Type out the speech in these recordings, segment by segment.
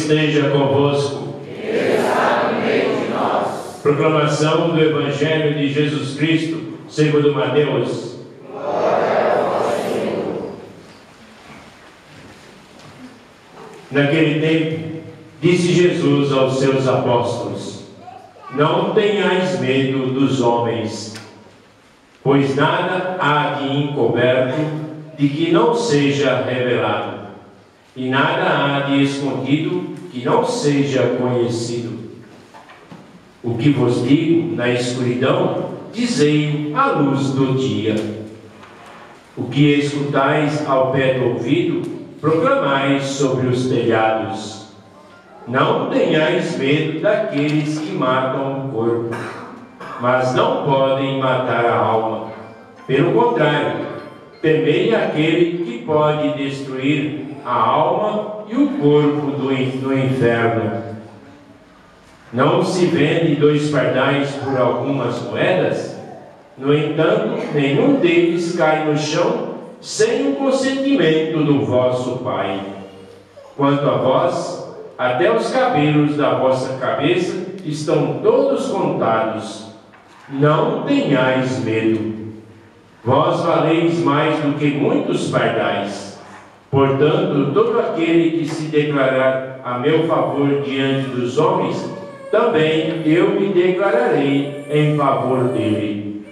esteja convosco. Ele está no meio de nós. Proclamação do Evangelho de Jesus Cristo, segundo Mateus. Glória a vós, Senhor. Naquele tempo, disse Jesus aos seus apóstolos: Não tenhais medo dos homens, pois nada há de encoberto de que não seja revelado, e nada há de escondido que não seja conhecido. O que vos digo na escuridão, dizei-o à luz do dia. O que escutais ao pé do ouvido, proclamais sobre os telhados. Não tenhais medo daqueles que matam o corpo, mas não podem matar a alma. Pelo contrário, temei aquele que pode destruir a alma e o corpo no inferno. Não se vende 2 pardais por algumas moedas? No entanto, nenhum deles cai no chão sem o consentimento do vosso Pai. Quanto a vós, até os cabelos da vossa cabeça estão todos contados. Não tenhais medo. Vós valeis mais do que muitos pardais. Portanto, todo aquele que se declarar a meu favor diante dos homens, também eu me declararei em favor dele,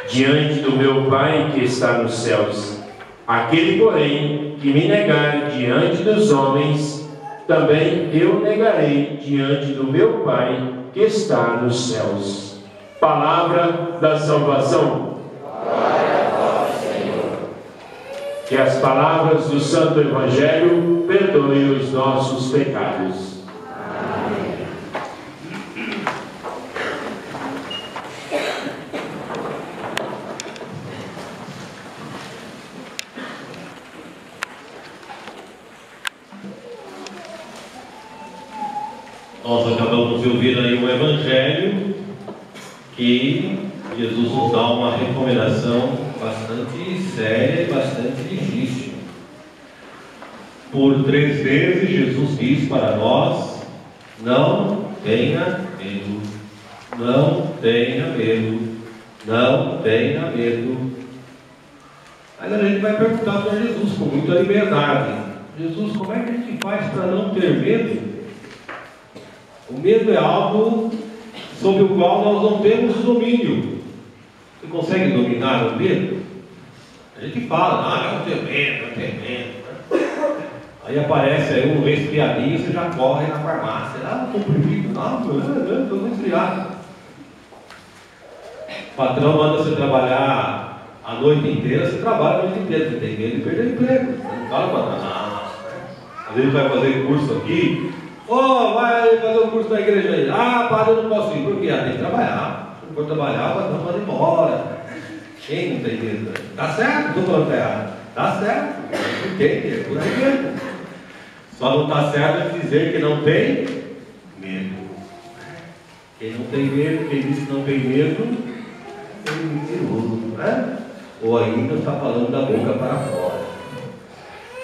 diante do meu Pai que está nos céus. Aquele, porém, que me negar diante dos homens, também eu negarei diante do meu Pai que está nos céus. Palavra da salvação. Glória a vós, Senhor. Que as palavras do Santo Evangelho perdoem os nossos pecados. Nós acabamos de ouvir aí o Evangelho, que Jesus nos dá uma recomendação bastante séria e bastante difícil. Por 3 vezes Jesus diz para nós: não tenha medo, não tenha medo, não tenha medo. Aí a gente vai perguntar para Jesus com muita liberdade: Jesus, como é que a gente faz para não ter medo? O medo é algo sobre o qual nós não temos domínio. Você consegue dominar o medo? A gente fala: não tenho medo, não tenho medo. Aí aparece aí um resfriadinho, você já corre na farmácia. Comprimido, estou resfriado. O patrão manda você trabalhar a noite inteira, você trabalha a noite inteira. Você tem medo de perder o emprego. Você não fala para nada. Às vezes vai fazer curso aqui. Vai fazer um curso na igreja aí. Padre, eu não posso ir. Por quê? Tem que trabalhar. Se não for trabalhar, vai não pode ir embora. Quem não tem medo? Tá certo? Estou falando que tá errado. Tá certo. Entende? É por aí mesmo. Só não tá certo dizer que não tem medo. Quem não tem medo, quem diz que não tem medo, é mentiroso, né? Ou ainda está falando da boca para fora.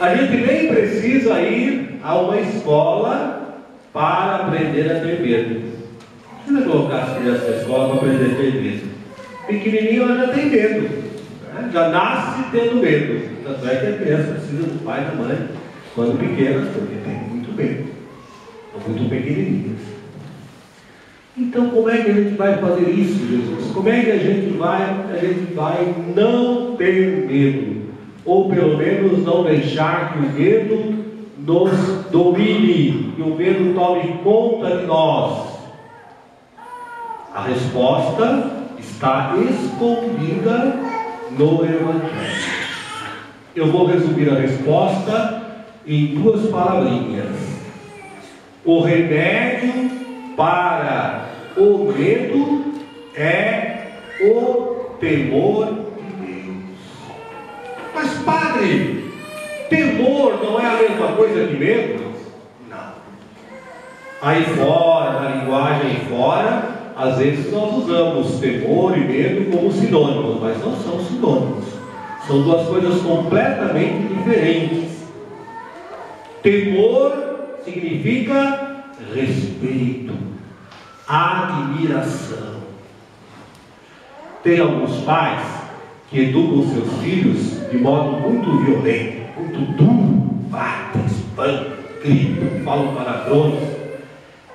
A gente nem precisa ir a uma escola para aprender a ter medo. Não precisa colocar as crianças na escola para aprender a ter medo. Pequenininho ela já tem medo, né? Já nasce tendo medo. Tanto é que a criança precisa do pai e da mãe quando pequena, porque tem muito medo. São muito pequenininhas. Então como é que a gente vai fazer isso, Jesus? Como é que a gente vai não ter medo? Ou pelo menos não deixar que o medo nos domine, que o medo tome conta de nós? A resposta está escondida no Evangelho. Eu vou resumir a resposta em 2 palavrinhas. O remédio para o medo é o temor de Deus. Mas, padre, temor não é a mesma coisa que medo? Não. Aí fora, na linguagem aí fora, às vezes nós usamos temor e medo como sinônimos, mas não são sinônimos. São 2 coisas completamente diferentes. Temor significa respeito, admiração. Tem alguns pais que educam seus filhos de modo muito violento, muito duro, batem, espancam, gritam, falam palavrões.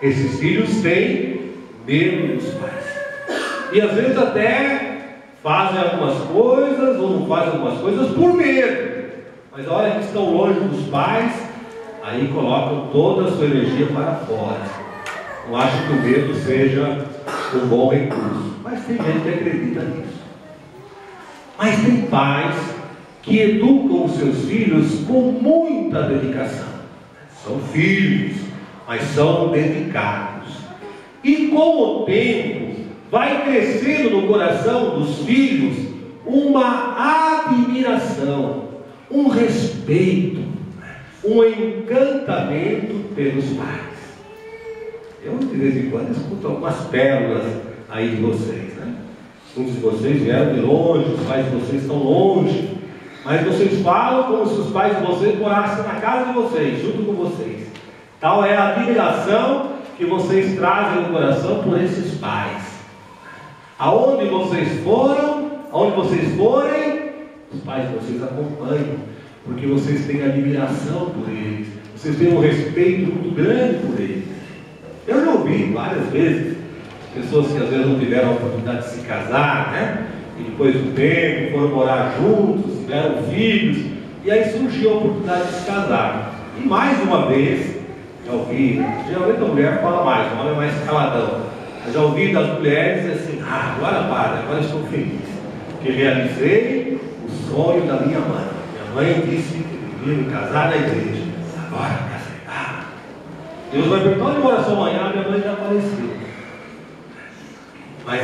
Esses filhos têm medo dos pais. E às vezes até fazem algumas coisas ou não fazem algumas coisas por medo. Mas a hora que estão longe dos pais, aí colocam toda a sua energia para fora. Não acho que o medo seja um bom recurso. Mas tem gente que acredita nisso. Mas tem pais que educam os seus filhos com muita dedicação. São filhos, mas são dedicados. E com o tempo, vai crescendo no coração dos filhos uma admiração, um respeito, um encantamento pelos pais. Eu de vez em quando escuto algumas pérolas aí de vocês, né? Muitos de vocês vieram de longe, os pais de vocês estão longe, mas vocês falam como se os pais de vocês morassem na casa de vocês, junto com vocês. Tal é a admiração que vocês trazem no coração por esses pais. Aonde vocês foram, aonde vocês forem, os pais de vocês acompanham, porque vocês têm admiração por eles, vocês têm um respeito muito grande por eles. Eu já ouvi várias vezes pessoas que às vezes não tiveram a oportunidade de se casar, né? E depois do tempo foram morar juntos, tiveram filhos, e aí surgiu a oportunidade de se casar. E mais uma vez, já ouvi, geralmente a mulher fala mais, o homem é mais caladão. Eu já ouvi das mulheres assim: agora para, agora estou feliz, porque realizei o sonho da minha mãe. Minha mãe disse que devia me casar na igreja. Agora casei. Deus vai perguntar: onde mora sua mãe? Minha mãe já faleceu. Mas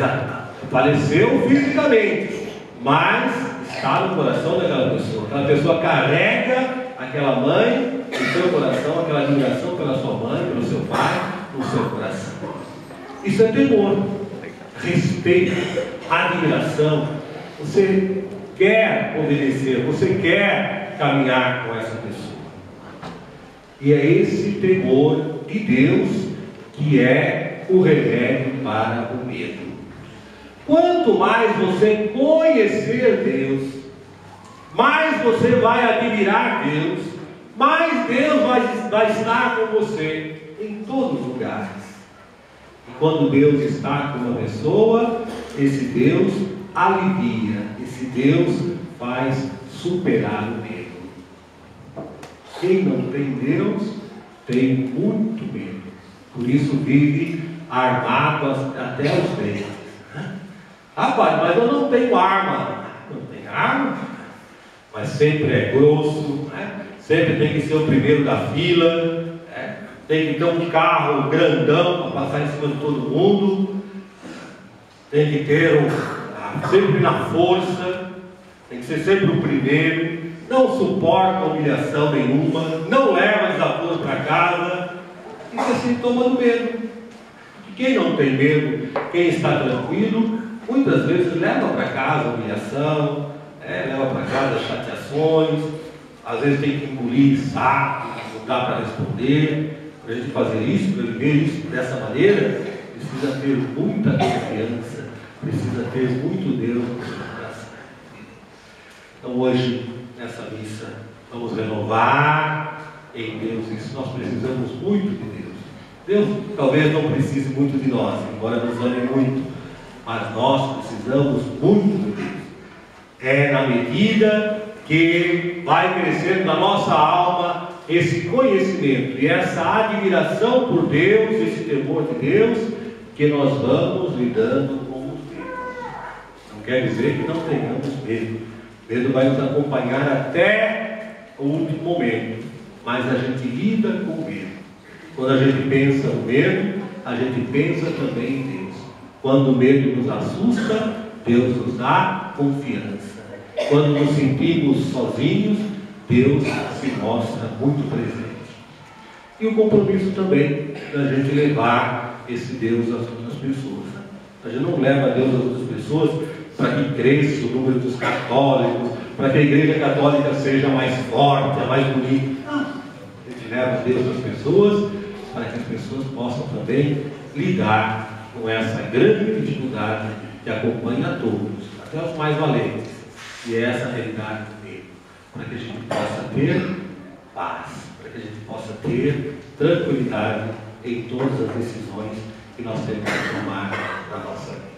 faleceu fisicamente, mas está no coração daquela pessoa. Aquela pessoa carrega aquela mãe no seu coração, aquela admiração pela sua mãe, pelo seu pai, no seu coração. Isso é temor, respeito, admiração. Você quer obedecer, você quer caminhar com essa pessoa. E é esse temor de Deus que é o remédio para o medo. Quanto mais você conhecer Deus, mais você vai admirar Deus, mais Deus vai estar com você em todos os lugares. E quando Deus está com uma pessoa, esse Deus alivia, esse Deus faz superar o medo. Quem não tem Deus tem muito medo, por isso vive armado até os dentes. Rapaz, mas eu não tenho arma. Não tem arma, mas sempre é grosso, né? Sempre tem que ser o primeiro da fila, né? Tem que ter um carro grandão para passar em cima de todo mundo, tem que ter sempre na força, tem que ser sempre o primeiro, não suporta humilhação nenhuma, não leva desafios para casa. Isso é sintoma do medo. Quem não tem medo, quem está tranquilo, muitas vezes leva para casa humilhação, leva para casa chateações, às vezes tem que engolir saco, não dá para responder. Para a gente fazer isso, para viver isso dessa maneira, precisa ter muita confiança, precisa ter muito Deus no seu coração. Então hoje, nessa missa, vamos renovar em Deus isso. Nós precisamos muito de Deus. Deus talvez não precise muito de nós, embora nos ame muito, mas nós precisamos muito de Deus. É na medida que vai crescendo na nossa alma esse conhecimento e essa admiração por Deus, esse temor de Deus, que nós vamos lidando com os medos. Não quer dizer que não tenhamos medo. O medo vai nos acompanhar até o último momento, mas a gente lida com o medo. Quando a gente pensa no medo, a gente pensa também em Deus. Quando o medo nos assusta, Deus nos dá confiança. Quando nos sentimos sozinhos, Deus se mostra muito presente. E o compromisso também da gente levar esse Deus às outras pessoas. A gente não leva Deus às outras pessoas para que cresça o número dos católicos, para que a igreja católica seja mais forte, mais bonita. Não. A gente leva Deus para as pessoas, para que as pessoas possam também lidar com essa grande dificuldade que acompanha a todos, até os mais valentes. E é essa a realidade dele, para que a gente possa ter paz, para que a gente possa ter tranquilidade em todas as decisões que nós temos que tomar na nossa vida.